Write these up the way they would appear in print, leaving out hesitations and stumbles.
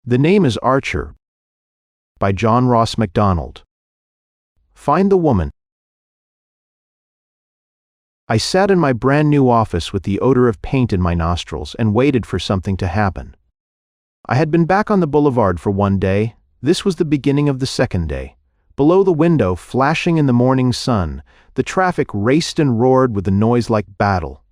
The name is Archer, by John Ross MacDonald. Find the woman. I sat in my brand new office with the odor of paint in my nostrils and waited for something to happen. I had been back on the boulevard for one day. This was the beginning of the second day. Below the window, flashing in the morning sun, the traffic raced and roared with a noise like battle.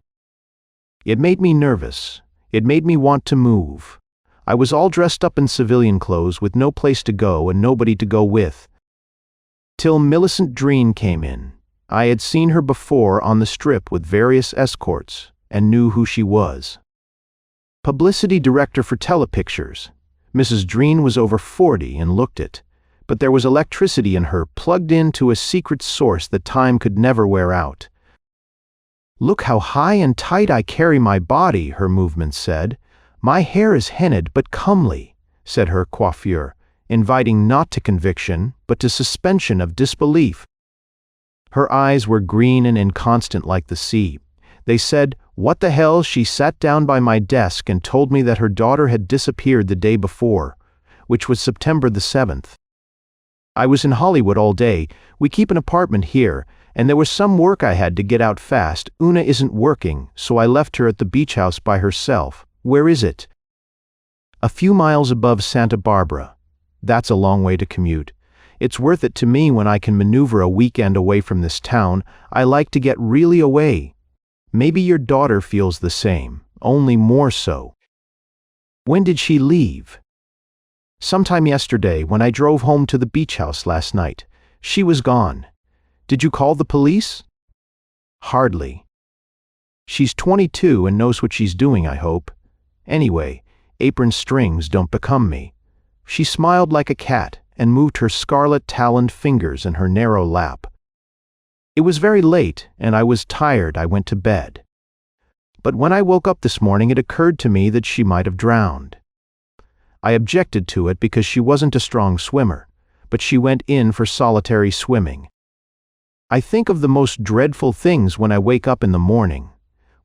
It made me nervous. It made me want to move. I was all dressed up in civilian clothes with no place to go and nobody to go with. Till Millicent Dreen came in. I had seen her before on the strip with various escorts and knew who she was. Publicity director for Telepictures. Mrs. Dreen was over 40 and looked it, but there was electricity in her plugged into a secret source that time could never wear out. "Look how high and tight I carry my body," her movements said. "My hair is henna'd but comely," said her coiffure, inviting not to conviction, but to suspension of disbelief. Her eyes were green and inconstant like the sea. They said, "What the hell?" She sat down by my desk and told me that her daughter had disappeared the day before, which was September the 7th. I was in Hollywood all day. We keep an apartment here, and there was some work I had to get out fast. Una isn't working, so I left her at the beach house by herself. Where is it? A few miles above Santa Barbara. That's a long way to commute. It's worth it to me when I can maneuver a weekend away from this town. I like to get really away. Maybe your daughter feels the same, only more so. When did she leave? Sometime yesterday, when I drove home to the beach house last night. She was gone. Did you call the police? Hardly. She's 22 and knows what she's doing, I hope. Anyway, apron strings don't become me. She smiled like a cat and moved her scarlet-taloned fingers in her narrow lap. It was very late, and I was tired. I went to bed. But when I woke up this morning, it occurred to me that she might have drowned. I objected to it because she wasn't a strong swimmer, but she went in for solitary swimming. I think of the most dreadful things when I wake up in the morning.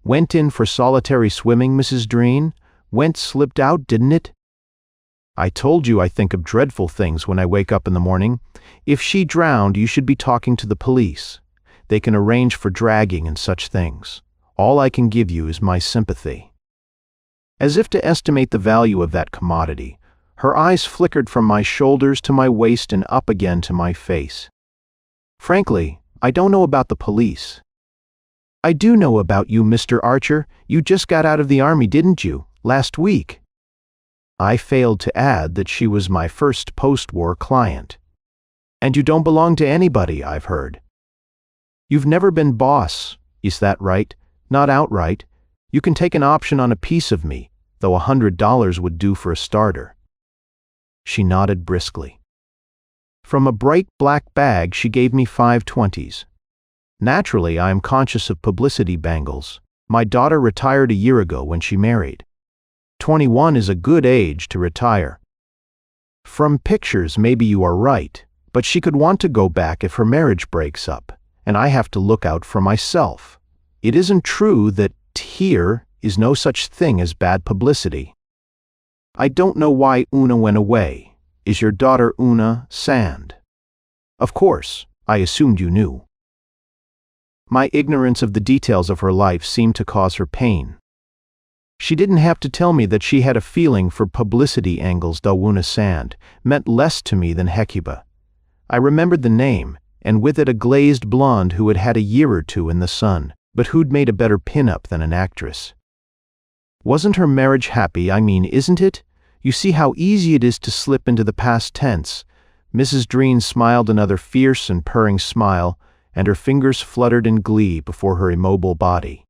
Went in for solitary swimming, Mrs. Dreen? Went slipped out, didn't it? I told you I think of dreadful things when I wake up in the morning. If she drowned, you should be talking to the police. They can arrange for dragging and such things. All I can give you is my sympathy. As if to estimate the value of that commodity, her eyes flickered from my shoulders to my waist and up again to my face. Frankly, I don't know about the police. I do know about you, Mr. Archer. You just got out of the army, didn't you, last week? I failed to add that she was my first post-war client. And you don't belong to anybody, I've heard. You've never been boss, is that right? Not outright. You can take an option on a piece of me, though $100 would do for a starter. She nodded briskly. From a bright black bag she gave me 5 20s. Naturally, I am conscious of publicity bangles. My daughter retired a year ago when she married. 21 is a good age to retire. From pictures, maybe you are right, but she could want to go back if her marriage breaks up, and I have to look out for myself. It isn't true that here is no such thing as bad publicity. I don't know why Una went away. Is your daughter Una Sand? Of course, I assumed you knew. My ignorance of the details of her life seemed to cause her pain. She didn't have to tell me that she had a feeling for publicity angles, though Una Sand meant less to me than Hecuba. I remembered the name, and with it a glazed blonde who had had a year or two in the sun, but who'd made a better pin-up than an actress. Wasn't her marriage happy? I mean, isn't it? You see how easy it is to slip into the past tense. Mrs. Dreen smiled another fierce and purring smile, and her fingers fluttered in glee before her immobile body.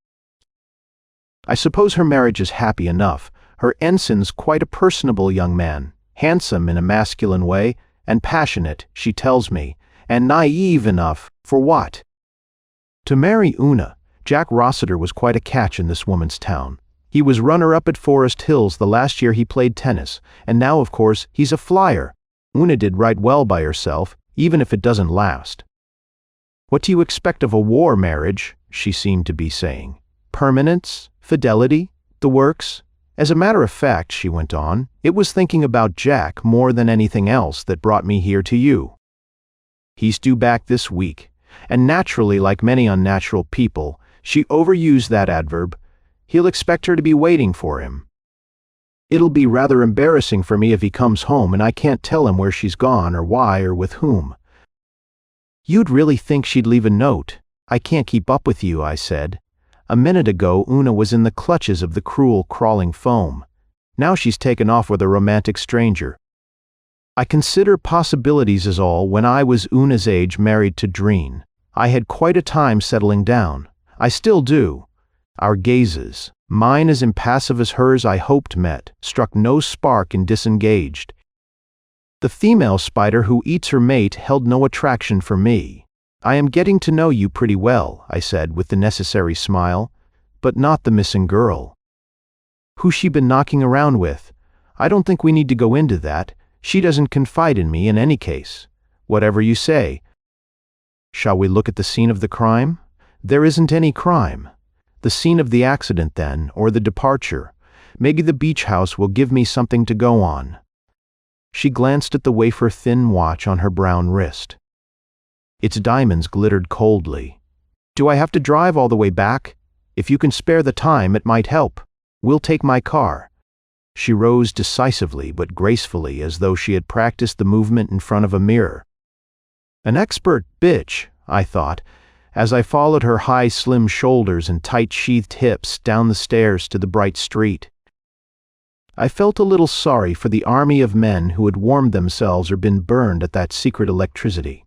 I suppose her marriage is happy enough. Her ensign's quite a personable young man, handsome in a masculine way, and passionate, she tells me, and naive enough, for what? To marry Una. Jack Rossiter was quite a catch in this woman's town. He was runner-up at Forest Hills the last year he played tennis, and now, of course, he's a flyer. Una did right well by herself, even if it doesn't last. What do you expect of a war marriage? She seemed to be saying. Permanence, fidelity, the works, As a matter of fact, she went on, it was thinking about Jack more than anything else that brought me here to you. He's due back this week, and naturally, like many unnatural people, she overused that adverb. He'll expect her to be waiting for him. It'll be rather embarrassing for me if he comes home and I can't tell him where she's gone or why or with whom. You'd really think she'd leave a note. I can't keep up with you, I said. A minute ago, Una was in the clutches of the cruel, crawling foam. Now she's taken off with a romantic stranger. I consider possibilities as all. When I was Una's age, married to Dreen, I had quite a time settling down. I still do. Our gazes, mine as impassive as hers I hoped met, struck no spark and disengaged. The female spider who eats her mate held no attraction for me. I am getting to know you pretty well, I said with the necessary smile, but not the missing girl. Who's she been knocking around with? I don't think we need to go into that. She doesn't confide in me in any case. Whatever you say. Shall we look at the scene of the crime? There isn't any crime. The scene of the accident, then, or the departure. Maybe the beach house will give me something to go on. She glanced at the wafer-thin watch on her brown wrist. Its diamonds glittered coldly. Do I have to drive all the way back? If you can spare the time, it might help. We'll take my car. She rose decisively but gracefully, as though she had practiced the movement in front of a mirror. An expert bitch, I thought, as I followed her high, slim shoulders and tight-sheathed hips down the stairs to the bright street. I felt a little sorry for the army of men who had warmed themselves or been burned at that secret electricity.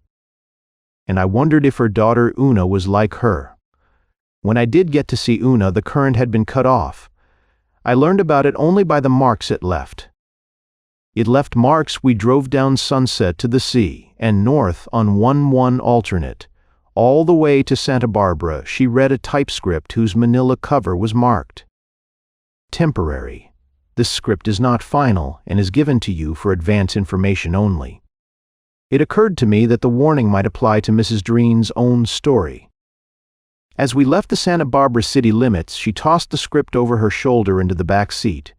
And I wondered if her daughter Una was like her. When I did get to see Una, the current had been cut off. I learned about it only by the marks it left. It left marks. We drove down Sunset to the sea and north on 1-1 alternate. All the way to Santa Barbara, she read a typescript whose manila cover was marked. Temporary. This script is not final and is given to you for advance information only. It occurred to me that the warning might apply to Mrs. Dreen's own story. As we left the Santa Barbara city limits, she tossed the script over her shoulder into the back seat.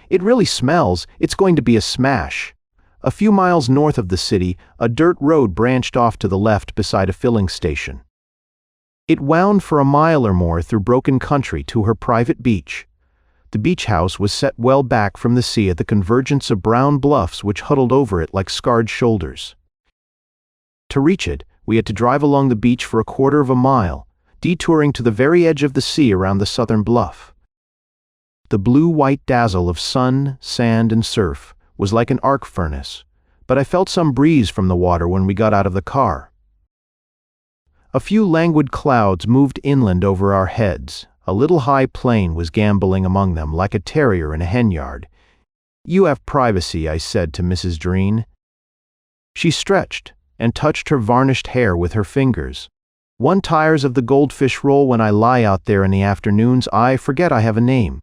It really smells. It's going to be a smash. A few miles north of the city, a dirt road branched off to the left beside a filling station. It wound for a mile or more through broken country to her private beach. The beach house was set well back from the sea at the convergence of brown bluffs which huddled over it like scarred shoulders. To reach it, we had to drive along the beach for a quarter of a mile, detouring to the very edge of the sea around the southern bluff. The blue-white dazzle of sun, sand, and surf was like an arc furnace, but I felt some breeze from the water when we got out of the car. A few languid clouds moved inland over our heads. A little high plane was gambolling among them like a terrier in a henyard. You have privacy, I said to Mrs. Dreen. She stretched and touched her varnished hair with her fingers. One tires of the goldfish roll when I lie out there in the afternoons. I forget I have a name.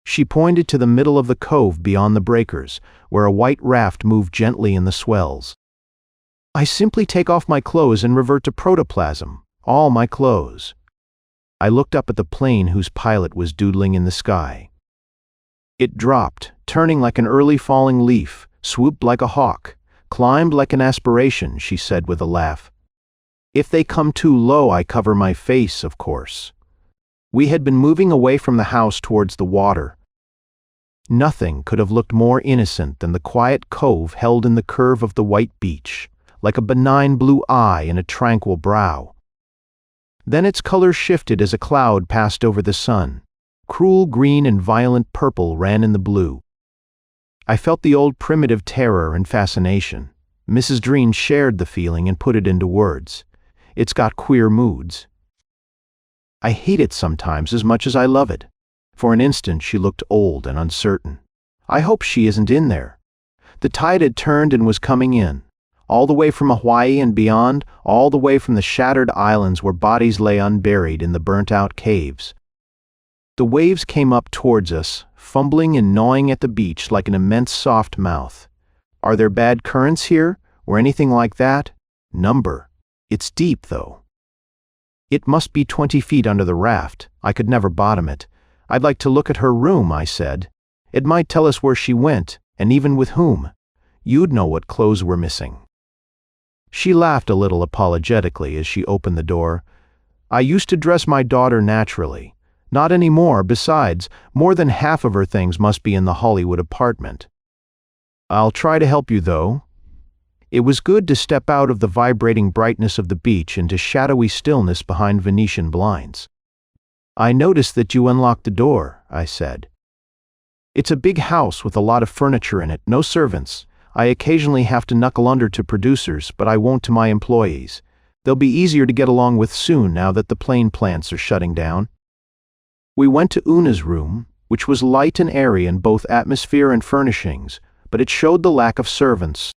She pointed to the middle of the cove beyond the breakers, where a white raft moved gently in the swells. I simply take off my clothes and revert to protoplasm, all my clothes. I looked up at the plane whose pilot was doodling in the sky. It dropped, turning like an early falling leaf, swooped like a hawk, climbed like an aspiration, she said with a laugh. If they come too low, I cover my face, of course. We had been moving away from the house towards the water. Nothing could have looked more innocent than the quiet cove held in the curve of the white beach, like a benign blue eye in a tranquil brow. Then its color shifted as a cloud passed over the sun. Cruel green and violent purple ran in the blue. I felt the old primitive terror and fascination. Mrs. Dreen shared the feeling and put it into words. It's got queer moods. I hate it sometimes as much as I love it. For an instant she looked old and uncertain. I hope she isn't in there. The tide had turned and was coming in. All the way from Hawaii and beyond, all the way from the shattered islands where bodies lay unburied in the burnt-out caves. The waves came up towards us, fumbling and gnawing at the beach like an immense soft mouth. Are there bad currents here, or anything like that? Number. It's deep, though. It must be 20 feet under the raft. I could never bottom it. I'd like to look at her room, I said. It might tell us where she went, and even with whom. You'd know what clothes were missing." She laughed a little apologetically as she opened the door. "I used to dress my daughter naturally. Not anymore. Besides, more than half of her things must be in the Hollywood apartment. I'll try to help you, though." It was good to step out of the vibrating brightness of the beach into shadowy stillness behind Venetian blinds. "I noticed that you unlocked the door," I said. "It's a big house with a lot of furniture in it, no servants. I occasionally have to knuckle under to producers, but I won't to my employees. They'll be easier to get along with soon now that the plane plants are shutting down." We went to Una's room, which was light and airy in both atmosphere and furnishings, but it showed the lack of servants.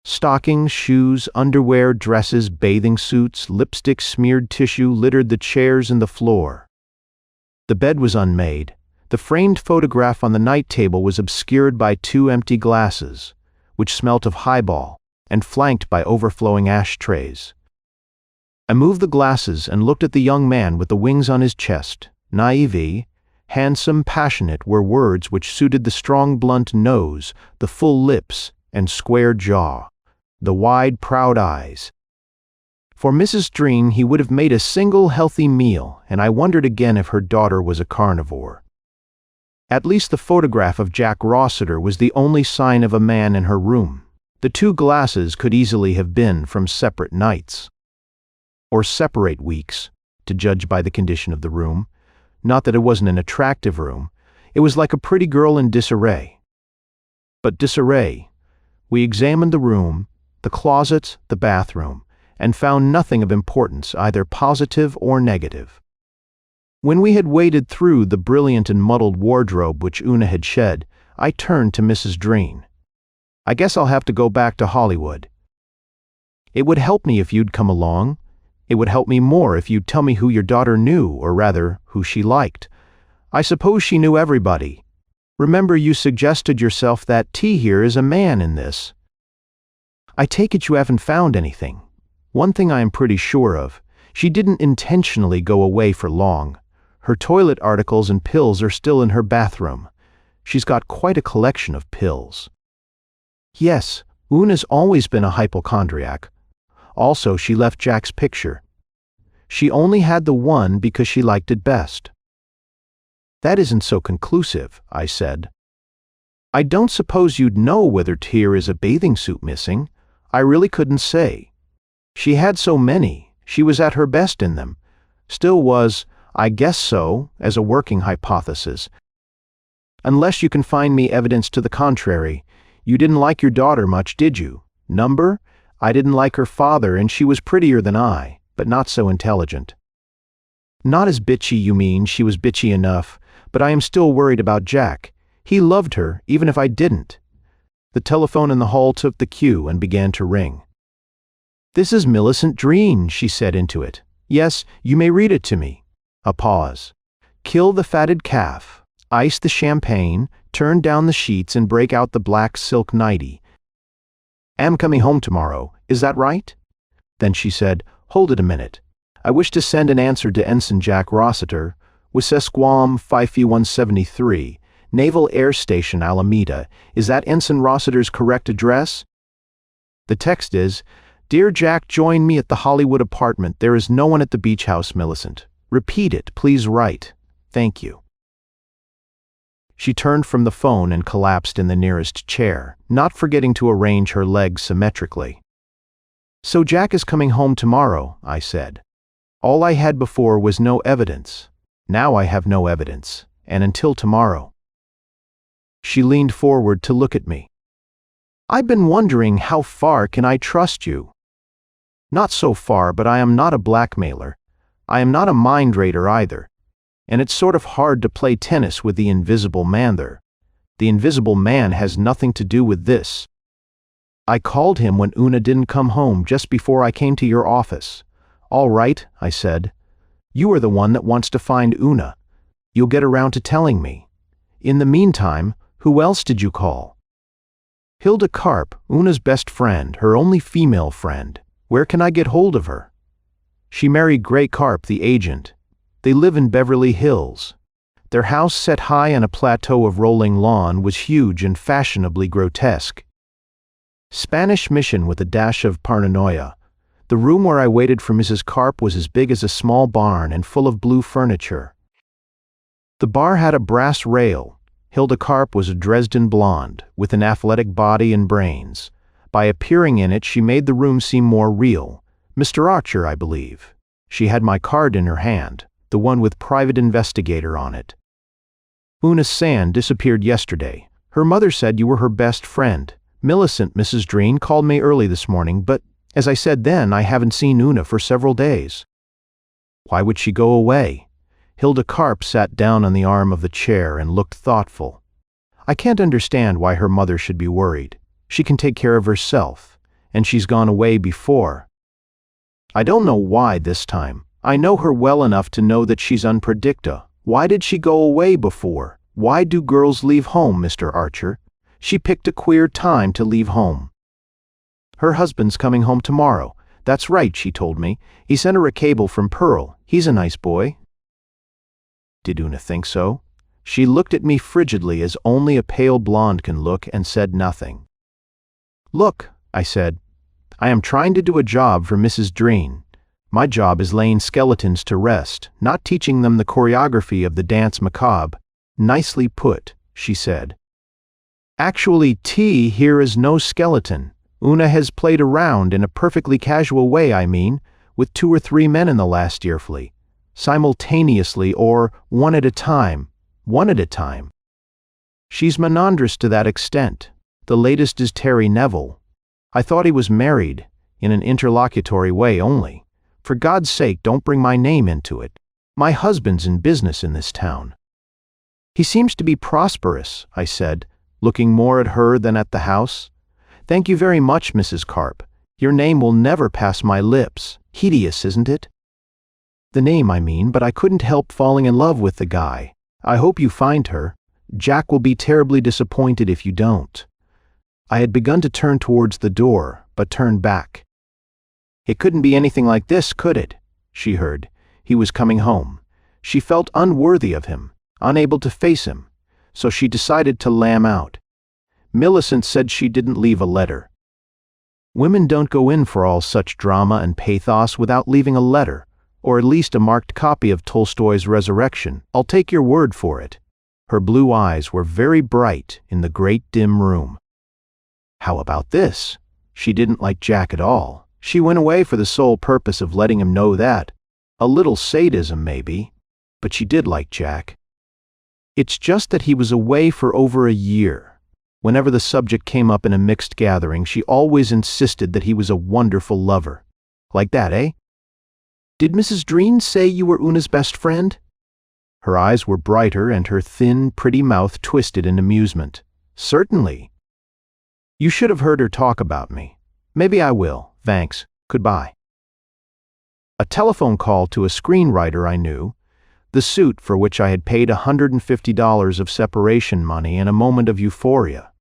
Stockings, shoes, underwear, dresses, bathing suits, lipstick-smeared tissue littered the chairs and the floor. The bed was unmade. The framed photograph on the night table was obscured by 2 empty glasses, which smelt of highball, and flanked by overflowing ashtrays. I moved the glasses and looked at the young man with the wings on his chest. Naïve, handsome, passionate were words which suited the strong, blunt nose, the full lips and square jaw, the wide, proud eyes. For Mrs. Dreen he would have made a single healthy meal, and I wondered again if her daughter was a carnivore. At least the photograph of Jack Rossiter was the only sign of a man in her room. The 2 glasses could easily have been from separate nights. Or separate weeks, to judge by the condition of the room. Not that it wasn't an attractive room. It was like a pretty girl in disarray. But disarray. We examined the room, the closet, the bathroom, and found nothing of importance, either positive or negative. When we had waded through the brilliant and muddled wardrobe which Una had shed, I turned to Mrs. Dreen. "I guess I'll have to go back to Hollywood. It would help me if you'd come along. It would help me more if you'd tell me who your daughter knew, or rather, who she liked. I suppose she knew everybody. Remember, you suggested yourself that T here is a man in this. I take it you haven't found anything. One thing I am pretty sure of, she didn't intentionally go away for long. Her toilet articles and pills are still in her bathroom. She's got quite a collection of pills." Yes, Una's always been a hypochondriac. Also, she left Jack's picture. She only had the one because she liked it best. "That isn't so conclusive," I said. "I don't suppose you'd know whether here is a bathing suit missing. I really couldn't say. She had so many, she was at her best in them. Still was, I guess so, as a working hypothesis. Unless you can find me evidence to the contrary. You didn't like your daughter much, did you? Number? I didn't like her father, and she was prettier than I, but not so intelligent." "Not as bitchy, you mean. She was bitchy enough, but I am still worried about Jack. He loved her, even if I didn't." The telephone in the hall took the cue and began to ring. "This is Millicent Dreen," she said into it. "Yes, you may read it to me." A pause. "Kill the fatted calf, ice the champagne, turn down the sheets and break out the black silk nightie. Am coming home tomorrow, is that right?" Then she said, "Hold it a minute. I wish to send an answer to Ensign Jack Rossiter, Wisesquam, Fife 173, Naval Air Station, Alameda. Is that Ensign Rossiter's correct address?" The text is, "Dear Jack, join me at the Hollywood apartment. There is no one at the beach house, Millicent. Repeat it, please write. Thank you." She turned from the phone and collapsed in the nearest chair, not forgetting to arrange her legs symmetrically. "So Jack is coming home tomorrow," I said. "All I had before was no evidence. Now I have no evidence, and until tomorrow." She leaned forward to look at me. "I've been wondering how far can I trust you?" "Not so far, but I am not a blackmailer. I am not a mind reader either. And it's sort of hard to play tennis with the invisible man there. The invisible man has nothing to do with this. I called him when Una didn't come home just before I came to your office. 'All right,' I said. 'You are the one that wants to find Una. You'll get around to telling me. In the meantime, who else did you call?' 'Hilda Karp, Una's best friend, her only female friend. Where can I get hold of her?' 'She married Gray Karp, the agent. They live in Beverly Hills. Their house, set high on a plateau of rolling lawn, was huge and fashionably grotesque. Spanish Mission with a dash of paranoia. The room where I waited for Mrs. Carp was as big as a small barn and full of blue furniture. The bar had a brass rail. Hilda Carp was a Dresden blonde, with an athletic body and brains. By appearing in it, she made the room seem more real. Mr. Archer, I believe. She had my card in her hand, the one with private investigator on it. Una Sand disappeared yesterday. Her mother said you were her best friend. Millicent, Mrs. Dreen, called me early this morning, but, as I said then, I haven't seen Una for several days. Why would she go away? Hilda Carp sat down on the arm of the chair and looked thoughtful. I can't understand why her mother should be worried. She can take care of herself, and she's gone away before. I don't know why this time. I know her well enough to know that she's unpredictable. Why did she go away before? Why do girls leave home, Mr. Archer? She picked a queer time to leave home. Her husband's coming home tomorrow. That's right, she told me. He sent her a cable from Pearl. He's a nice boy. Did Una think so? She looked at me frigidly, as only a pale blonde can look, and said nothing. Look, I said. I am trying to do a job for Mrs. Dreen. My job is laying skeletons to rest, not teaching them the choreography of the dance macabre. Nicely put, she said. Actually, T here is no skeleton. Una has played around in a perfectly casual way, I mean, with 2 or 3 men in the last year, simultaneously, or one at a time. She's monandrous to that extent. The latest is Terry Neville. I thought he was married, in an interlocutory way only. For God's sake, don't bring my name into it. My husband's in business in this town. He seems to be prosperous, I said, looking more at her than at the house. Thank you very much, Mrs. Carp. Your name will never pass my lips. Hideous, isn't it? The name, I mean, but I couldn't help falling in love with the guy. I hope you find her. Jack will be terribly disappointed if you don't. I had begun to turn towards the door, but turned back. It couldn't be anything like this, could it? She heard. He was coming home. She felt unworthy of him, unable to face him, so she decided to lamb out. Millicent said she didn't leave a letter. Women don't go in for all such drama and pathos without leaving a letter, or at least a marked copy of Tolstoy's Resurrection. I'll take your word for it. Her blue eyes were very bright in the great dim room. How about this? She didn't like Jack at all. She went away for the sole purpose of letting him know that. A little sadism, maybe, but she did like Jack. It's just that he was away for over a year. Whenever the subject came up in a mixed gathering, she always insisted that he was a wonderful lover. Like that, eh? Did Mrs. Dreen say you were Una's best friend? Her eyes were brighter and her thin, pretty mouth twisted in amusement. Certainly. You should have heard her talk about me. Maybe I will. Thanks. Goodbye. A telephone call to a screenwriter I knew, the suit for which I had paid $150 of separation money in a moment of euphoria,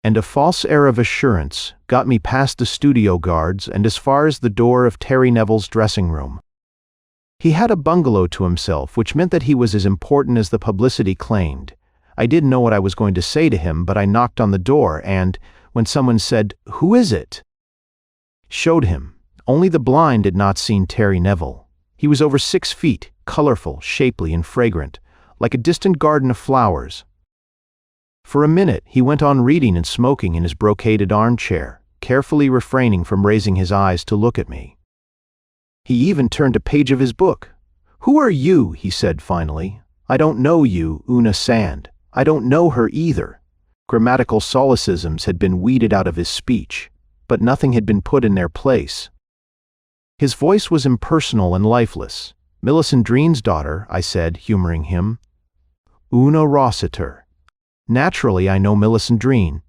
and a false air of assurance got me past the studio guards and as far as the door of Terry Neville's dressing room. He had a bungalow to himself, which meant that he was as important as the publicity claimed. I didn't know what I was going to say to him, but I knocked on the door and, when someone said, "Who is it?" showed him. Only the blind had not seen Terry Neville. He was over 6 feet, colorful, shapely, and fragrant, like a distant garden of flowers. For a minute he went on reading and smoking in his brocaded armchair, carefully refraining from raising his eyes to look at me. He even turned a page of his book. "Who are you?" he said finally. "I don't know you, Una Sand. I don't know her either." Grammatical solecisms had been weeded out of his speech, but nothing had been put in their place. His voice was impersonal and lifeless. "Millicent Dreen's daughter," I said, humoring him. "Una Rossiter. Naturally, I know Millicent Dreen."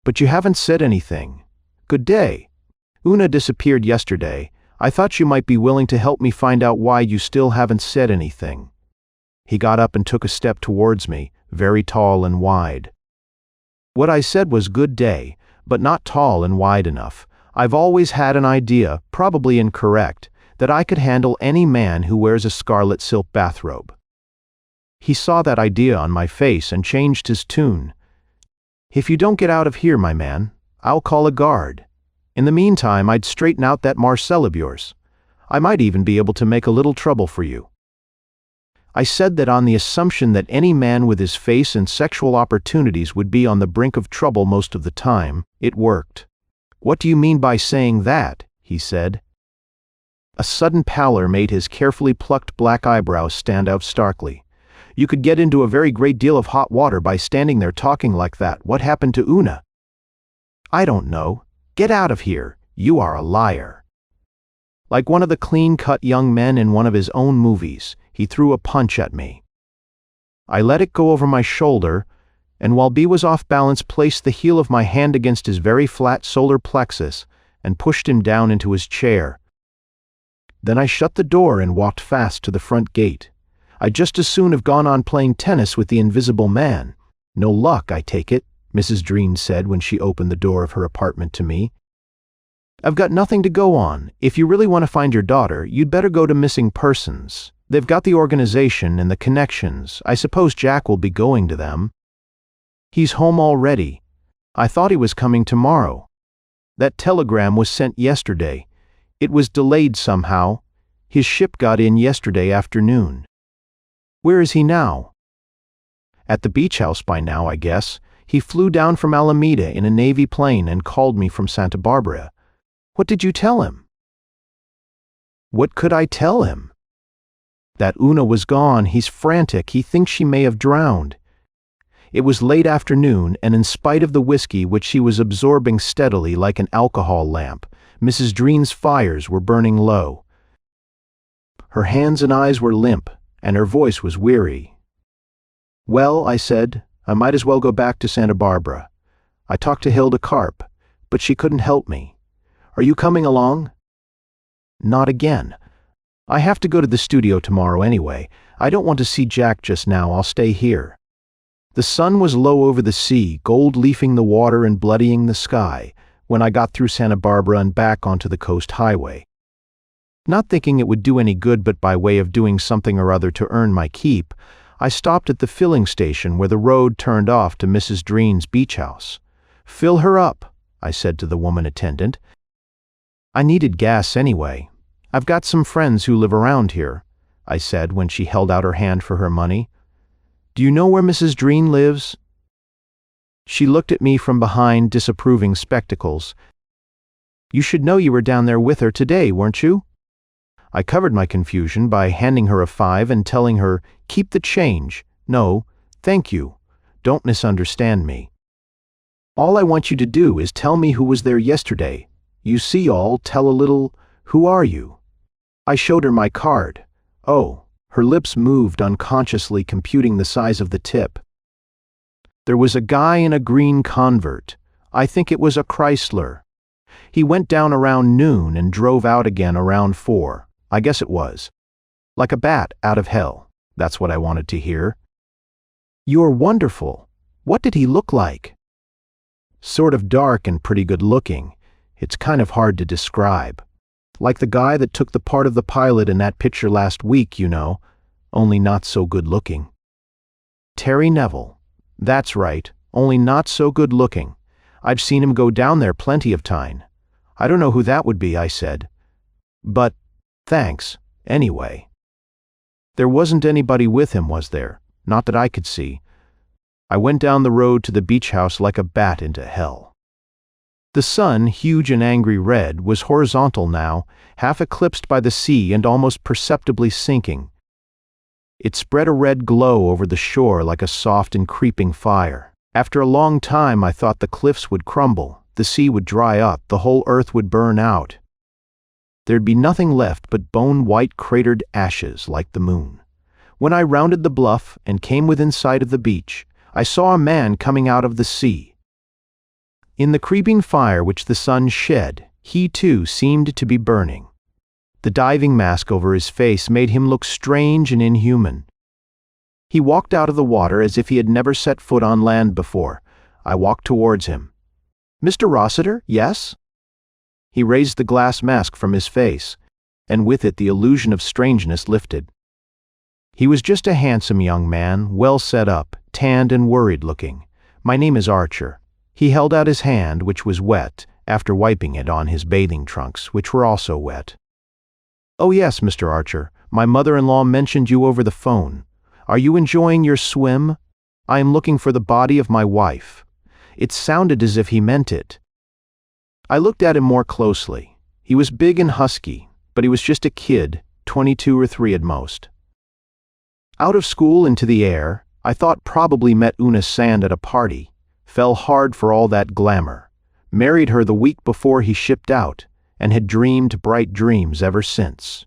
"But you haven't said anything. Good day. Una disappeared yesterday. I thought you might be willing to help me find out why you still haven't said anything." He got up and took a step towards me, very tall and wide. What I said was good day, but not tall and wide enough. I've always had an idea, probably incorrect, that I could handle any man who wears a scarlet silk bathrobe. He saw that idea on my face and changed his tune. "If you don't get out of here, my man, I'll call a guard. In the meantime, I'd straighten out that Marcel of yours. I might even be able to make a little trouble for you." I said that on the assumption that any man with his face and sexual opportunities would be on the brink of trouble most of the time. It worked. "What do you mean by saying that?" he said. A sudden pallor made his carefully plucked black eyebrows stand out starkly. "You could get into a very great deal of hot water by standing there talking like that. What happened to Una?" "I don't know. Get out of here. You are a liar." Like one of the clean-cut young men in one of his own movies, he threw a punch at me. I let it go over my shoulder, and while B was off balance, placed the heel of my hand against his very flat solar plexus and pushed him down into his chair. Then I shut the door and walked fast to the front gate. I'd just as soon have gone on playing tennis with the invisible man. "No luck, I take it," Mrs. Dreen said when she opened the door of her apartment to me. "I've got nothing to go on. If you really want to find your daughter, you'd better go to missing persons. They've got the organization and the connections. I suppose Jack will be going to them." "He's home already. I thought he was coming tomorrow. That telegram was sent yesterday. It was delayed somehow. His ship got in yesterday afternoon." "Where is he now?" "At the beach house by now, I guess. He flew down from Alameda in a Navy plane and called me from Santa Barbara." "What did you tell him?" "What could I tell him?" "That Una was gone. He's frantic. He thinks she may have drowned." It was late afternoon, and in spite of the whiskey which she was absorbing steadily like an alcohol lamp, Mrs. Dreen's fires were burning low. Her hands and eyes were limp, and her voice was weary. "Well," I said, "I might as well go back to Santa Barbara. I talked to Hilda Karp, but she couldn't help me. Are you coming along?" "Not again. I have to go to the studio tomorrow anyway. I don't want to see Jack just now. I'll stay here." The sun was low over the sea, gold-leafing the water and bloodying the sky, when I got through Santa Barbara and back onto the coast highway. Not thinking it would do any good but by way of doing something or other to earn my keep, I stopped at the filling station where the road turned off to Mrs. Dreen's beach house. "Fill her up," I said to the woman attendant. I needed gas anyway. "I've got some friends who live around here," I said when she held out her hand for her money. "Do you know where Mrs. Dreen lives?" She looked at me from behind disapproving spectacles. "You should know you were down there with her today, weren't you?" I covered my confusion by handing her a $5 and telling her, "Keep the change. No, thank you. Don't misunderstand me. All I want you to do is tell me who was there yesterday. You see, all tell a little, who are you?" I showed her my card. "Oh," her lips moved, unconsciously computing the size of the tip. "There was a guy in a green Convert. I think it was a Chrysler. He went down around noon and drove out again around 4. I guess it was. Like a bat out of hell." That's what I wanted to hear. "You're wonderful. What did he look like?" "Sort of dark and pretty good looking. It's kind of hard to describe. Like the guy that took the part of the pilot in that picture last week, you know, only not so good looking." "Terry Neville. That's right, only not so good looking. I've seen him go down there plenty of time." "I don't know who that would be," I said. "But, thanks, anyway." "There wasn't anybody with him, was there? Not that I could see." I went down the road to the beach house like a bat into hell. The sun, huge and angry red, was horizontal now, half eclipsed by the sea and almost perceptibly sinking. It spread a red glow over the shore like a soft and creeping fire. After a long time I thought the cliffs would crumble, the sea would dry up, the whole earth would burn out. There'd be nothing left but bone-white cratered ashes like the moon. When I rounded the bluff and came within sight of the beach, I saw a man coming out of the sea. In the creeping fire which the sun shed, he too seemed to be burning. The diving mask over his face made him look strange and inhuman. He walked out of the water as if he had never set foot on land before. I walked towards him. "Mr. Rossiter, yes?" He raised the glass mask from his face, and with it the illusion of strangeness lifted. He was just a handsome young man, well set up, tanned and worried-looking. "My name is Archer." He held out his hand, which was wet, after wiping it on his bathing trunks, which were also wet. "Oh yes, Mr. Archer, my mother-in-law mentioned you over the phone. Are you enjoying your swim? I am looking for the body of my wife." It sounded as if he meant it. I looked at him more closely. He was big and husky, but he was just a kid, 22 or 3 at most. Out of school into the air, I thought probably met Una Sand at a party, fell hard for all that glamour, married her the week before he shipped out, and had dreamed bright dreams ever since.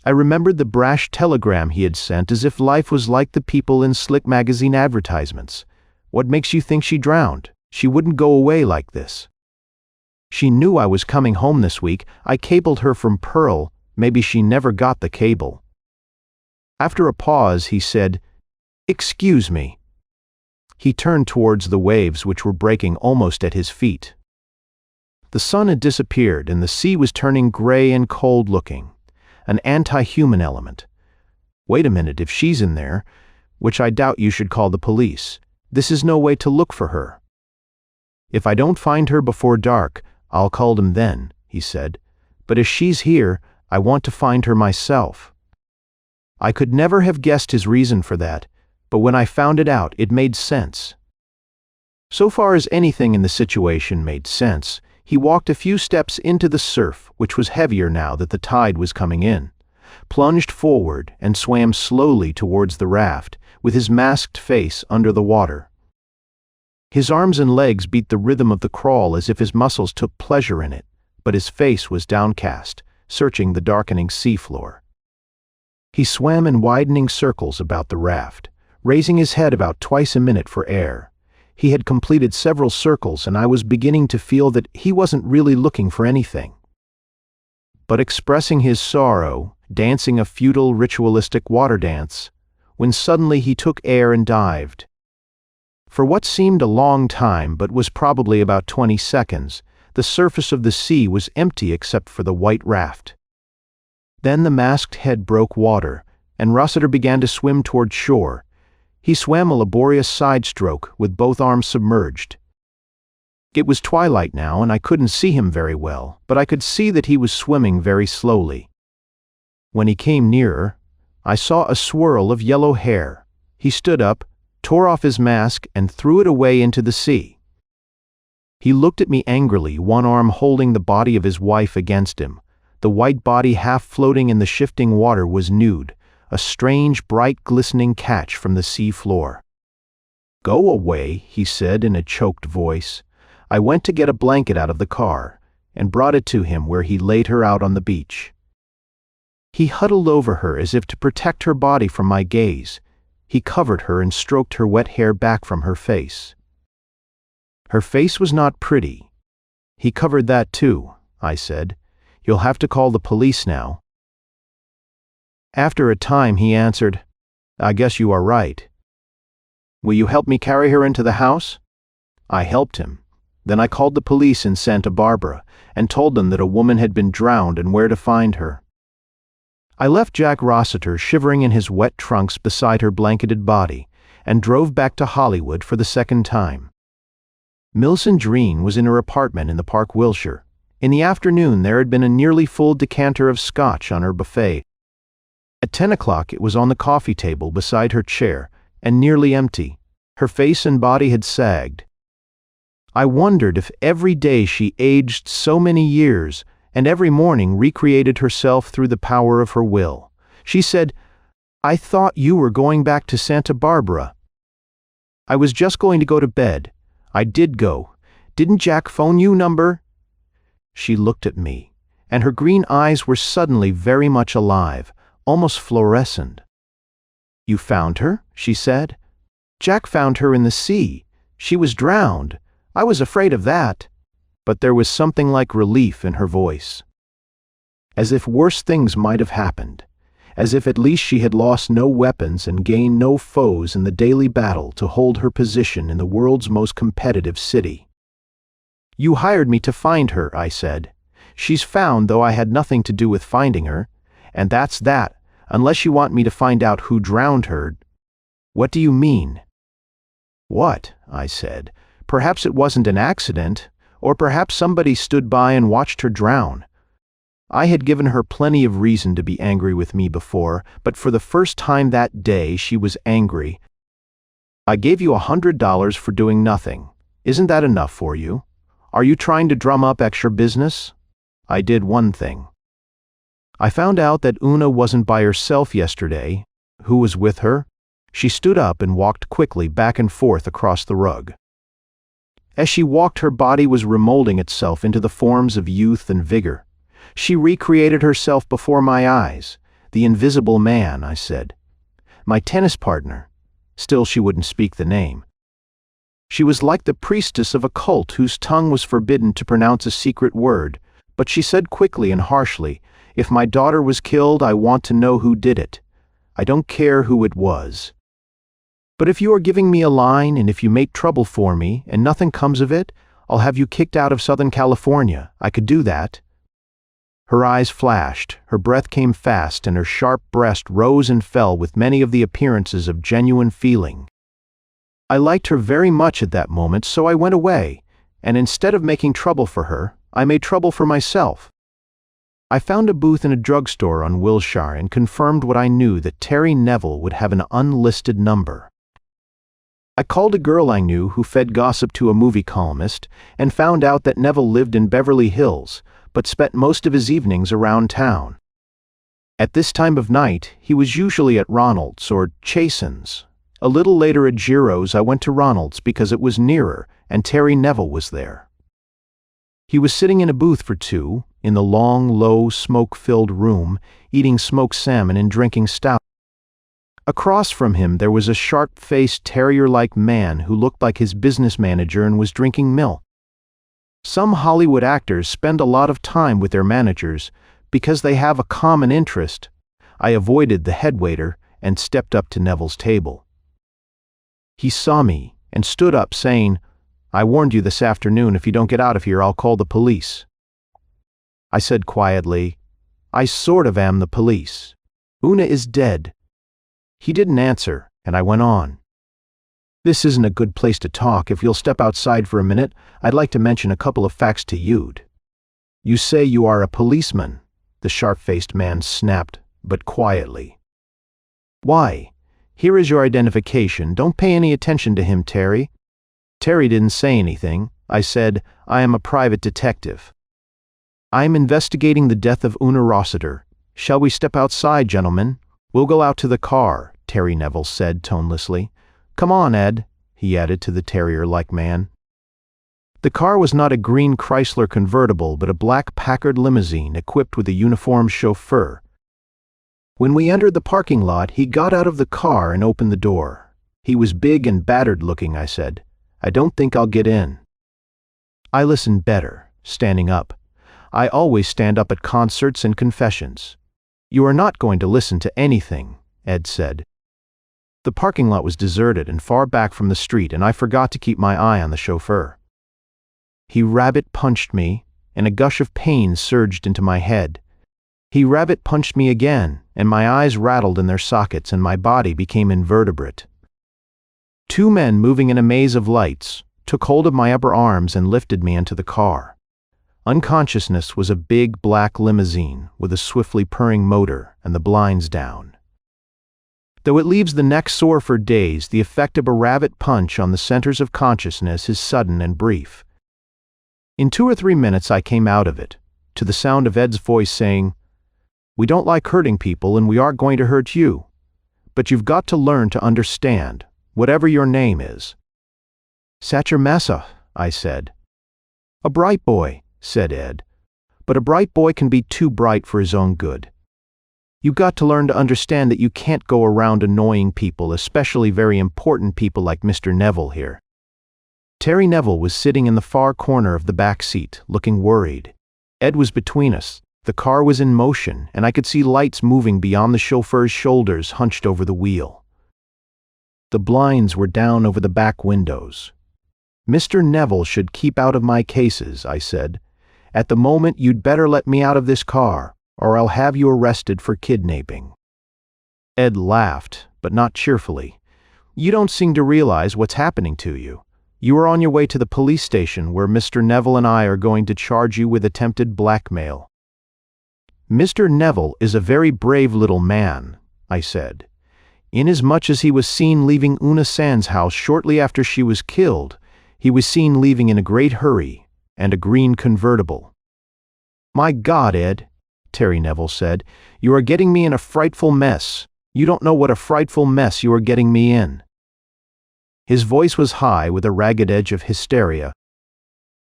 I remembered the brash telegram he had sent as if life was like the people in slick magazine advertisements. "What makes you think she drowned? She wouldn't go away like this." She knew I was coming home this week. I cabled her from Pearl. Maybe she never got the cable. After a pause, he said, "Excuse me." He turned towards the waves which were breaking almost at his feet. The sun had disappeared and the sea was turning gray and cold-looking, an anti-human element. "Wait a minute, if she's in there, which I doubt, you should call the police. This is no way to look for her." "If I don't find her before dark, I'll call them then," he said. "But if she's here, I want to find her myself." I could never have guessed his reason for that, but when I found it out, it made sense. So far as anything in the situation made sense, he walked a few steps into the surf, which was heavier now that the tide was coming in, plunged forward and swam slowly towards the raft, with his masked face under the water. His arms and legs beat the rhythm of the crawl as if his muscles took pleasure in it, but his face was downcast, searching the darkening seafloor. He swam in widening circles about the raft, raising his head about twice a minute for air. He had completed several circles, and I was beginning to feel that he wasn't really looking for anything, but expressing his sorrow, dancing a futile ritualistic water dance, when suddenly he took air and dived. For what seemed a long time, but was probably about 20 seconds, the surface of the sea was empty except for the white raft. Then the masked head broke water, and Rossiter began to swim toward shore. He swam a laborious side stroke with both arms submerged. It was twilight now, and I couldn't see him very well, but I could see that he was swimming very slowly. When he came nearer, I saw a swirl of yellow hair. He stood up, tore off his mask, and threw it away into the sea. He looked at me angrily, one arm holding the body of his wife against him. The white body half floating in the shifting water was nude, a strange, bright, glistening catch from the sea floor. "Go away," he said in a choked voice. I went to get a blanket out of the car and brought it to him where he laid her out on the beach. He huddled over her as if to protect her body from my gaze. He covered her and stroked her wet hair back from her face. Her face was not pretty. "He covered that too," I said. "You'll have to call the police now." After a time he answered, "I guess you are right. Will you help me carry her into the house?" I helped him. Then I called the police in Santa Barbara and told them that a woman had been drowned and where to find her. I left Jack Rossiter shivering in his wet trunks beside her blanketed body and drove back to Hollywood for the second time. Millicent Dreen was in her apartment in the Park, Wilshire. In the afternoon there had been a nearly full decanter of scotch on her buffet. At 10 o'clock it was on the coffee table beside her chair, and nearly empty. Her face and body had sagged. I wondered if every day she aged so many years, and every morning recreated herself through the power of her will. She said, "I thought you were going back to Santa Barbara." "I was just going to go to bed." "I did go. Didn't Jack phone you number?" She looked at me, and her green eyes were suddenly very much alive, almost fluorescent. "You found her?" she said. "Jack found her in the sea. She was drowned. I was afraid of that." But there was something like relief in her voice. As if worse things might have happened. As if at least she had lost no weapons and gained no foes in the daily battle to hold her position in the world's most competitive city. "You hired me to find her," I said. "She's found, though I had nothing to do with finding her. And that's that. unless you want me to find out who drowned her." "What do you mean?" "What?" I said. "Perhaps it wasn't an accident, or perhaps somebody stood by and watched her drown." I had given her plenty of reason to be angry with me before, but for the first time that day she was angry. "I gave you $100 for doing nothing. Isn't that enough for you? Are you trying to drum up extra business?" I did one thing. I found out that Una wasn't by herself yesterday. Who was with her? She stood up and walked quickly back and forth across the rug. As she walked, her body was remolding itself into the forms of youth and vigor. She recreated herself before my eyes. "The Invisible Man," I said. "My tennis partner." Still she wouldn't speak the name. She was like the priestess of a cult whose tongue was forbidden to pronounce a secret word, but she said quickly and harshly, "If my daughter was killed, I want to know who did it. I don't care who it was. But if you are giving me a line, and if you make trouble for me, and nothing comes of it, I'll have you kicked out of Southern California. I could do that." Her eyes flashed, her breath came fast, and her sharp breast rose and fell with many of the appearances of genuine feeling. I liked her very much at that moment, so I went away, and instead of making trouble for her, I made trouble for myself. I found a booth in a drugstore on Wilshire and confirmed what I knew, that Terry Neville would have an unlisted number. I called a girl I knew who fed gossip to a movie columnist and found out that Neville lived in Beverly Hills, but spent most of his evenings around town. At this time of night, he was usually at Ronald's or Chasen's. A little later at Giro's, I went to Ronald's because it was nearer, and Terry Neville was there. He was sitting in a booth for two, in the long, low, smoke-filled room, eating smoked salmon and drinking stout. Across from him there was a sharp-faced, terrier-like man who looked like his business manager and was drinking milk. Some Hollywood actors spend a lot of time with their managers because they have a common interest. I avoided the headwaiter and stepped up to Neville's table. He saw me and stood up, saying, "I warned you this afternoon, if you don't get out of here, I'll call the police." I said quietly, "I sort of am the police. Una is dead." He didn't answer, and I went on. "This isn't a good place to talk. If you'll step outside for a minute, I'd like to mention a couple of facts to you." "You say you are a policeman," the sharp-faced man snapped, but quietly. "Why? Here is your identification. Don't pay any attention to him, Terry." Terry didn't say anything. I said, "I am a private detective. I am investigating the death of Una Rossiter. Shall we step outside, gentlemen?" "We'll go out to the car," Terry Neville said tonelessly. "Come on, Ed," he added to the terrier-like man. The car was not a green Chrysler convertible, but a black Packard limousine equipped with a uniformed chauffeur. When we entered the parking lot, he got out of the car and opened the door. He was big and battered-looking. I said, "I don't think I'll get in." I listened better, standing up. I always stand up at concerts and confessions. "You are not going to listen to anything," Ed said. The parking lot was deserted and far back from the street, and I forgot to keep my eye on the chauffeur. He rabbit-punched me, and a gush of pain surged into my head. He rabbit-punched me again, and my eyes rattled in their sockets and my body became invertebrate. Two men moving in a maze of lights took hold of my upper arms and lifted me into the car. Unconsciousness was a big black limousine with a swiftly purring motor and the blinds down. Though it leaves the neck sore for days, the effect of a rabbit punch on the centers of consciousness is sudden and brief. In 2 or 3 minutes I came out of it, to the sound of Ed's voice saying, "We don't like hurting people and we aren't going to hurt you. But you've got to learn to understand, whatever your name is." "Satcher Massa," I said. "A bright boy," said Ed. "But a bright boy can be too bright for his own good. You got to learn to understand that you can't go around annoying people, especially very important people like Mr. Neville here." Terry Neville was sitting in the far corner of the back seat, looking worried. Ed was between us. The car was in motion, and I could see lights moving beyond the chauffeur's shoulders hunched over the wheel. The blinds were down over the back windows. "Mr. Neville should keep out of my cases," I said. "At the moment, you'd better let me out of this car, or I'll have you arrested for kidnapping." Ed laughed, but not cheerfully. You don't seem to realize what's happening to you. You are on your way to the police station where Mr. Neville and I are going to charge you with attempted blackmail. Mr. Neville is a very brave little man, I said. Inasmuch as he was seen leaving Una Sands' house shortly after she was killed, he was seen leaving in a great hurry, and a green convertible. My God, Ed, Terry Neville said, you are getting me in a frightful mess. You don't know what a frightful mess you are getting me in. His voice was high with a ragged edge of hysteria.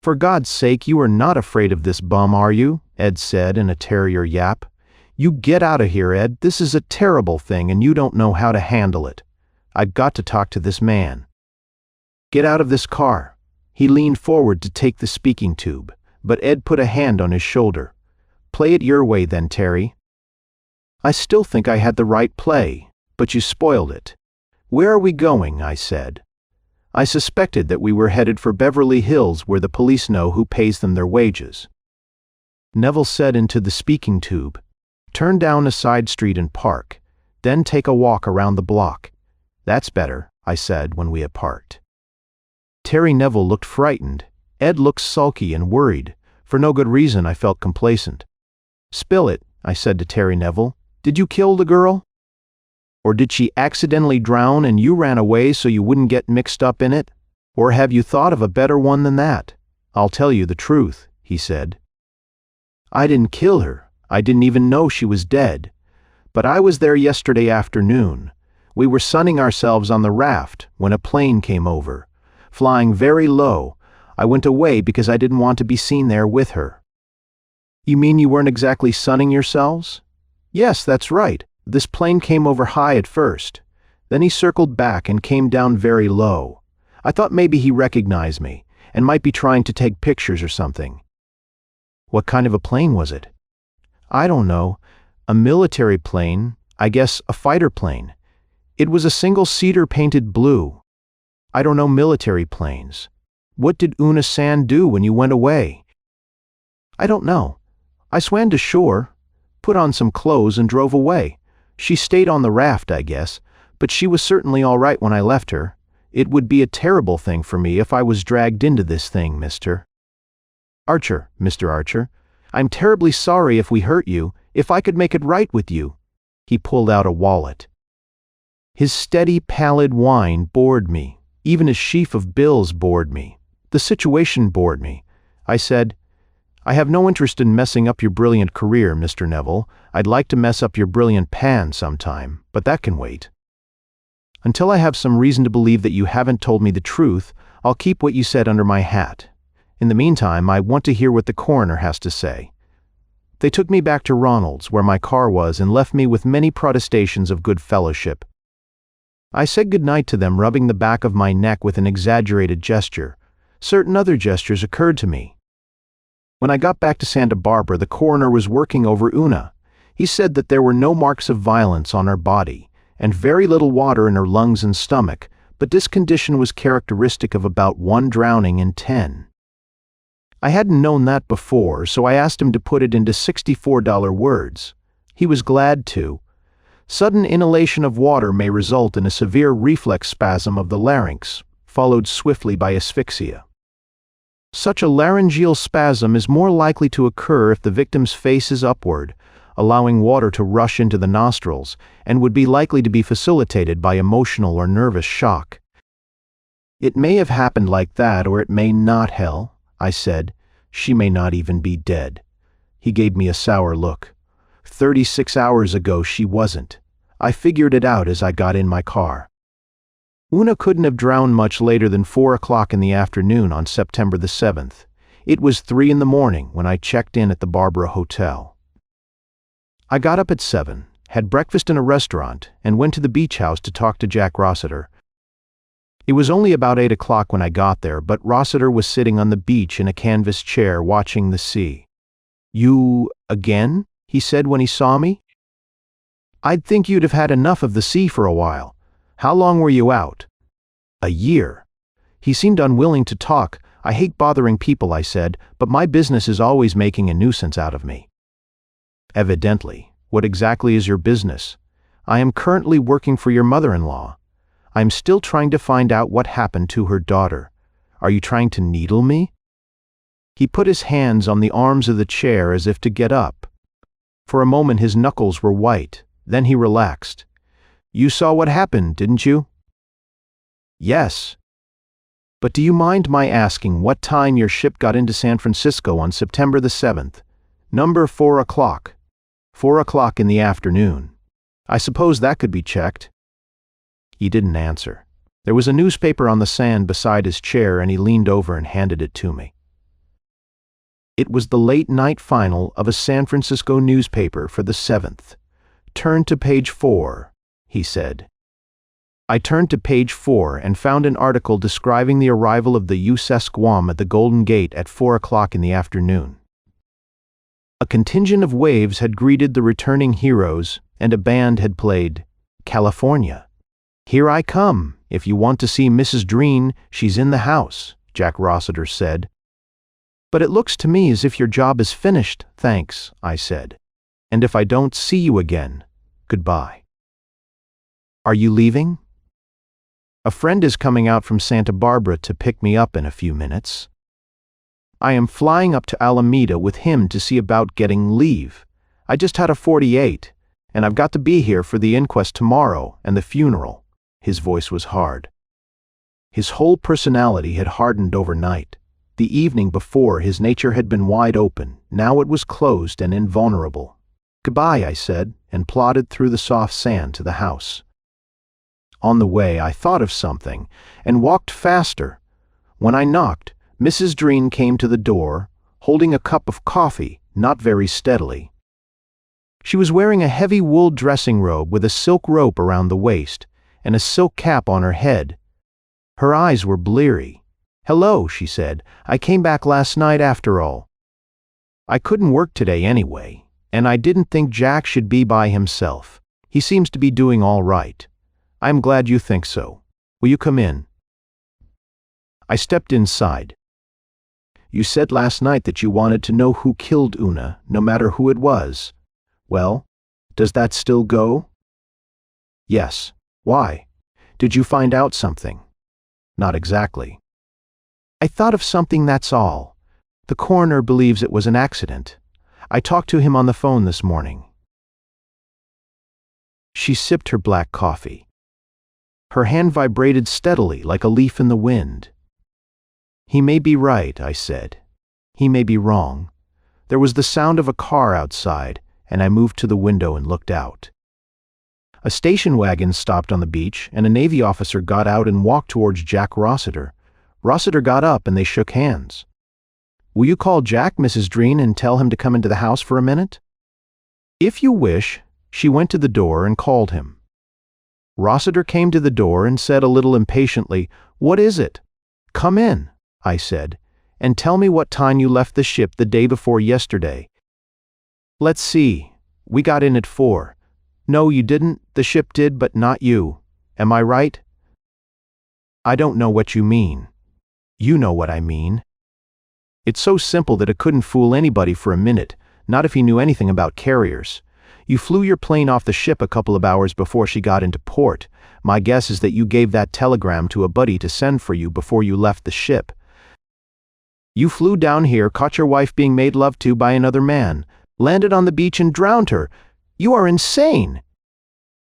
For God's sake, you are not afraid of this bum, are you? Ed said in a terrier yap. You get out of here, Ed. This is a terrible thing and you don't know how to handle it. I've got to talk to this man. Get out of this car. He leaned forward to take the speaking tube, but Ed put a hand on his shoulder. Play it your way then, Terry. I still think I had the right play, but you spoiled it. Where are we going? I said. I suspected that we were headed for Beverly Hills where the police know who pays them their wages. Neville said into the speaking tube, turn down a side street and park, then take a walk around the block. That's better, I said when we had parked. Terry Neville looked frightened. Ed looked sulky and worried. For no good reason, I felt complacent. Spill it, I said to Terry Neville. Did you kill the girl? Or did she accidentally drown and you ran away so you wouldn't get mixed up in it? Or have you thought of a better one than that? I'll tell you the truth, he said. I didn't kill her. I didn't even know she was dead. But I was there yesterday afternoon. We were sunning ourselves on the raft when a plane came over. Flying very low, I went away because I didn't want to be seen there with her. You mean you weren't exactly sunning yourselves? Yes, that's right. This plane came over high at first. Then he circled back and came down very low. I thought maybe he recognized me and might be trying to take pictures or something. What kind of a plane was it? I don't know. A military plane, I guess a fighter plane. It was a single-seater painted blue. I don't know military planes. What did Una Sand do when you went away? I don't know. I swam to shore, put on some clothes and drove away. She stayed on the raft, I guess, but she was certainly all right when I left her. It would be a terrible thing for me if I was dragged into this thing, Mr. Archer. I'm terribly sorry if we hurt you, if I could make it right with you. He pulled out a wallet. His steady, pallid whine bored me. Even his sheaf of bills bored me. The situation bored me. I said, I have no interest in messing up your brilliant career, Mr. Neville. I'd like to mess up your brilliant pan sometime, but that can wait. Until I have some reason to believe that you haven't told me the truth, I'll keep what you said under my hat. In the meantime, I want to hear what the coroner has to say. They took me back to Ronald's, where my car was, and left me with many protestations of good fellowship. I said good night to them, rubbing the back of my neck with an exaggerated gesture. Certain other gestures occurred to me. When I got back to Santa Barbara, the coroner was working over Una. He said that there were no marks of violence on her body, and very little water in her lungs and stomach, but this condition was characteristic of about 1 drowning in 10. I hadn't known that before, so I asked him to put it into $64 words. He was glad to. Sudden inhalation of water may result in a severe reflex spasm of the larynx, followed swiftly by asphyxia. Such a laryngeal spasm is more likely to occur if the victim's face is upward, allowing water to rush into the nostrils, and would be likely to be facilitated by emotional or nervous shock. It may have happened like that, or it may not, Hell, I said. She may not even be dead. He gave me a sour look. 36 hours ago she wasn't. I figured it out as I got in my car. Una couldn't have drowned much later than 4 o'clock in the afternoon on September the 7th. It was 3 in the morning when I checked in at the Barbara Hotel. I got up at 7, had breakfast in a restaurant, and went to the beach house to talk to Jack Rossiter. It was only about 8 o'clock when I got there, but Rossiter was sitting on the beach in a canvas chair watching the sea. You again? He said when he saw me. I'd think you'd have had enough of the sea for a while. How long were you out? A year. He seemed unwilling to talk. I hate bothering people, I said, but my business is always making a nuisance out of me. Evidently. What exactly is your business? I am currently working for your mother-in-law. I am still trying to find out what happened to her daughter. Are you trying to needle me?" He put his hands on the arms of the chair as if to get up. For a moment his knuckles were white, then he relaxed. "You saw what happened, didn't you?" "Yes. But do you mind my asking what time your ship got into San Francisco on September the 7th? Number 4 o'clock. 4 o'clock in the afternoon. I suppose that could be checked." He didn't answer. There was a newspaper on the sand beside his chair and he leaned over and handed it to me. It was the late-night final of a San Francisco newspaper for the 7th. "Turn to page 4, he said. I turned to page 4 and found an article describing the arrival of the USS Guam at the Golden Gate at 4 o'clock in the afternoon. A contingent of waves had greeted the returning heroes, and a band had played California. "Here I come. If you want to see Mrs. Dreen, she's in the house," Jack Rossiter said. "But it looks to me as if your job is finished, thanks," I said. "And if I don't see you again, goodbye." "Are you leaving?" "A friend is coming out from Santa Barbara to pick me up in a few minutes. I am flying up to Alameda with him to see about getting leave. I just had a 48, and I've got to be here for the inquest tomorrow and the funeral." His voice was hard. His whole personality had hardened overnight. The evening before, his nature had been wide open. Now it was closed and invulnerable. "Goodbye," I said, and plodded through the soft sand to the house. On the way, I thought of something and walked faster. When I knocked, Mrs. Dreen came to the door, holding a cup of coffee, not very steadily. She was wearing a heavy wool dressing robe with a silk rope around the waist and a silk cap on her head. Her eyes were bleary. "Hello," she said. "I came back last night after all. I couldn't work today anyway, and I didn't think Jack should be by himself. He seems to be doing all right. I'm glad you think so. Will you come in?" I stepped inside. "You said last night that you wanted to know who killed Una, no matter who it was. Well, does that still go?" "Yes. Why? Did you find out something?" "Not exactly. I thought of something, that's all. The coroner believes it was an accident. I talked to him on the phone this morning." She sipped her black coffee. Her hand vibrated steadily like a leaf in the wind. "He may be right," I said. "He may be wrong." There was the sound of a car outside, and I moved to the window and looked out. A station wagon stopped on the beach, and a Navy officer got out and walked towards Jack Rossiter. Rossiter got up and they shook hands. "Will you call Jack, Mrs. Dreen, and tell him to come into the house for a minute?" "If you wish." She went to the door and called him. Rossiter came to the door and said a little impatiently, "What is it?" "Come in," I said, "and tell me what time you left the ship the day before yesterday." "Let's see. We got in at 4. "No, you didn't. The ship did, but not you. Am I right?" "I don't know what you mean." "You know what I mean." It's so simple that it couldn't fool anybody for a minute, not if he knew anything about carriers. You flew your plane off the ship a couple of hours before she got into port. My guess is that you gave that telegram to a buddy to send for you before you left the ship. You flew down here, caught your wife being made love to by another man, landed on the beach and drowned her. You are insane."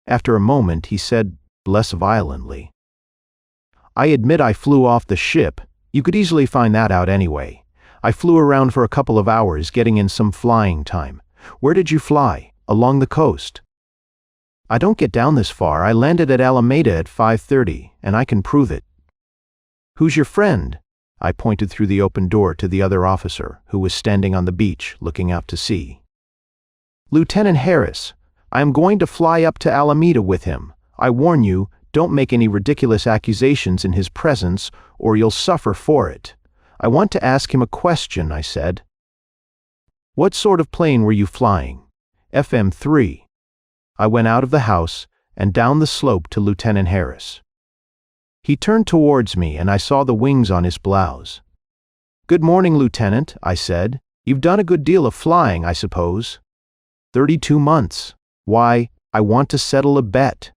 After a moment, he said, less violently, "I admit I flew off the ship. You could easily find that out anyway. I flew around for a couple of hours, getting in some flying time. Where did you fly? Along the coast?" "I don't get down this far. I landed at Alameda at 5:30, and I can prove it." "Who's your friend?" I pointed through the open door to the other officer, who was standing on the beach, looking out to sea. "Lieutenant Harris. I am going to fly up to Alameda with him. I warn you, don't make any ridiculous accusations in his presence, or you'll suffer for it. I want to ask him a question," I said. "What sort of plane were you flying?" "FM-3. I went out of the house and down the slope to Lieutenant Harris. He turned towards me and I saw the wings on his blouse. "Good morning, Lieutenant," I said. "You've done a good deal of flying, I suppose?" 32 months. "Why, I want to settle a bet.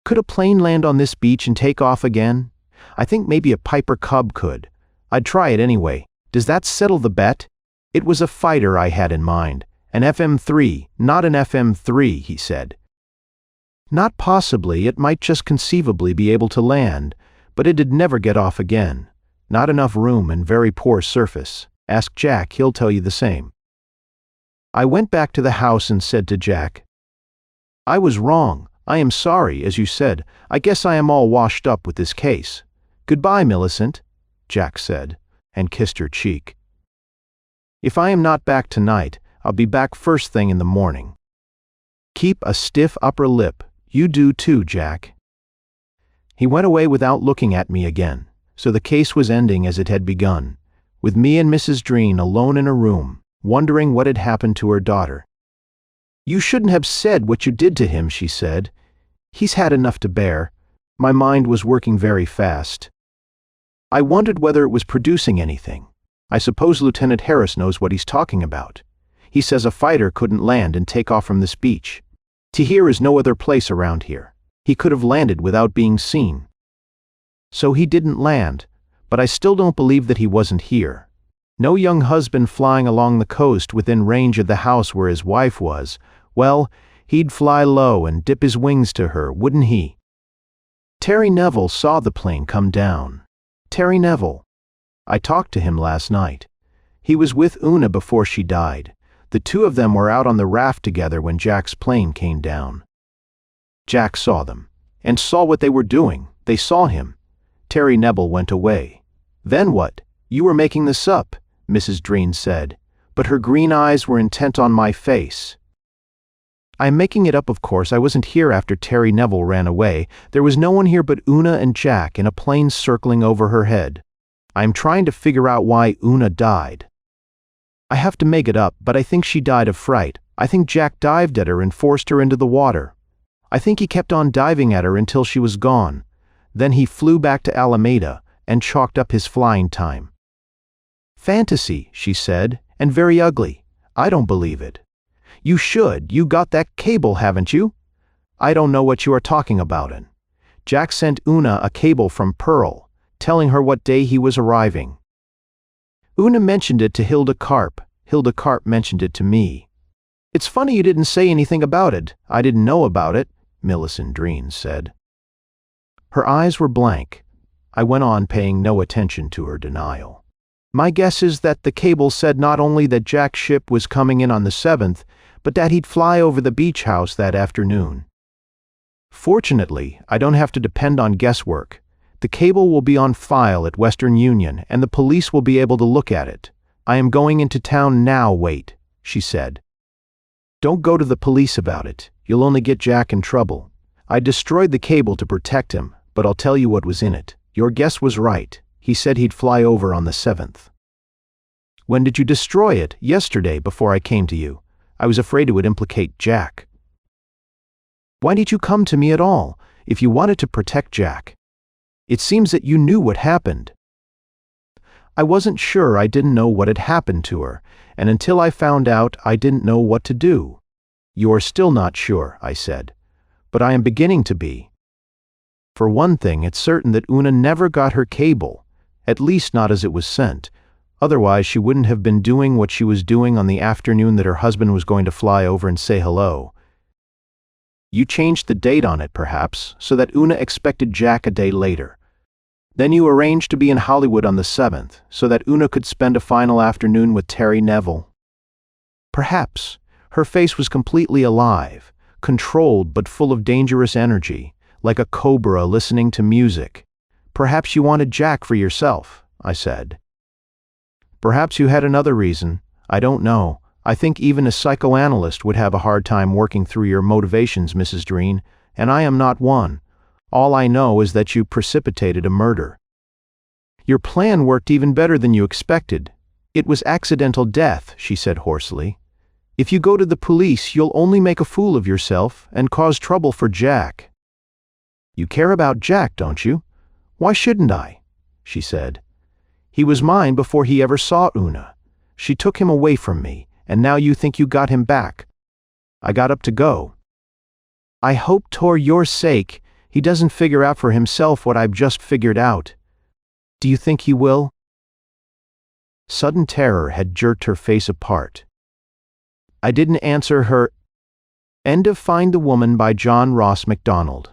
Could a plane land on this beach and take off again? I think maybe a Piper Cub could. I'd try it anyway. Does that settle the bet? It was a fighter I had in mind. An FM-3, not an FM-3, he said. Not possibly, it might just conceivably be able to land, but it'd never get off again. Not enough room and very poor surface. Ask Jack, he'll tell you the same. I went back to the house and said to Jack, I was wrong. I am sorry, as you said. I guess I am all washed up with this case. Goodbye, Millicent, Jack said, and kissed her cheek. If I am not back tonight, I'll be back first thing in the morning. Keep a stiff upper lip. You do too, Jack. He went away without looking at me again, so the case was ending as it had begun, with me and Mrs. Dreen alone in a room, wondering what had happened to her daughter. You shouldn't have said what you did to him, she said. He's had enough to bear. My mind was working very fast. I wondered whether it was producing anything. I suppose Lieutenant Harris knows what he's talking about. He says a fighter couldn't land and take off from this beach. Here is no other place around here. He could have landed without being seen. So he didn't land, but I still don't believe that he wasn't here. No young husband flying along the coast within range of the house where his wife was. Well, he'd fly low and dip his wings to her, wouldn't he? Terry Neville saw the plane come down. Terry Neville. I talked to him last night. He was with Una before she died. The two of them were out on the raft together when Jack's plane came down. Jack saw them, and saw what they were doing. They saw him. Terry Neville went away. Then what? You were making this up, Mrs. Dreen said, but her green eyes were intent on my face. I'm making it up, of course. I wasn't here after Terry Neville ran away. There was no one here but Una and Jack in a plane circling over her head. I'm trying to figure out why Una died. I have to make it up, but I think she died of fright. I think Jack dived at her and forced her into the water. I think he kept on diving at her until she was gone. Then he flew back to Alameda and chalked up his flying time. Fantasy, she said, and very ugly. I don't believe it. You should. You got that cable, haven't you? I don't know what you are talking about. And Jack sent Una a cable from Pearl, telling her what day he was arriving. Una mentioned it to Hilda Karp. Hilda Karp mentioned it to me. It's funny you didn't say anything about it. I didn't know about it, Millicent Dreen said. Her eyes were blank. I went on, paying no attention to her denial. My guess is that the cable said not only that Jack's ship was coming in on the 7th, but that he'd fly over the beach house that afternoon. Fortunately, I don't have to depend on guesswork. The cable will be on file at Western Union, and the police will be able to look at it. I am going into town now, wait, she said. Don't go to the police about it. You'll only get Jack in trouble. I destroyed the cable to protect him, but I'll tell you what was in it. Your guess was right. He said he'd fly over on the 7th. When did you destroy it? Yesterday, before I came to you. I was afraid it would implicate Jack. Why did you come to me at all, if you wanted to protect Jack? It seems that you knew what happened. I wasn't sure. I didn't know what had happened to her, and until I found out, I didn't know what to do. You are still not sure, I said, but I am beginning to be. For one thing, it's certain that Una never got her cable, at least not as it was sent. Otherwise, she wouldn't have been doing what she was doing on the afternoon that her husband was going to fly over and say hello. You changed the date on it, perhaps, so that Una expected Jack a day later. Then you arranged to be in Hollywood on the 7th, so that Una could spend a final afternoon with Terry Neville. Perhaps. Her face was completely alive, controlled but full of dangerous energy, like a cobra listening to music. Perhaps you wanted Jack for yourself, I said. Perhaps you had another reason. I don't know. I think even a psychoanalyst would have a hard time working through your motivations, Mrs. Dreen, and I am not one. All I know is that you precipitated a murder. Your plan worked even better than you expected. It was accidental death, she said hoarsely. If you go to the police, you'll only make a fool of yourself and cause trouble for Jack. You care about Jack, don't you? Why shouldn't I? She said. He was mine before he ever saw Una. She took him away from me, and now you think you got him back. I got up to go. I hope for your sake he doesn't figure out for himself what I've just figured out. Do you think he will?" Sudden terror had jerked her face apart. I didn't answer her. End of Find the Woman by John Ross MacDonald.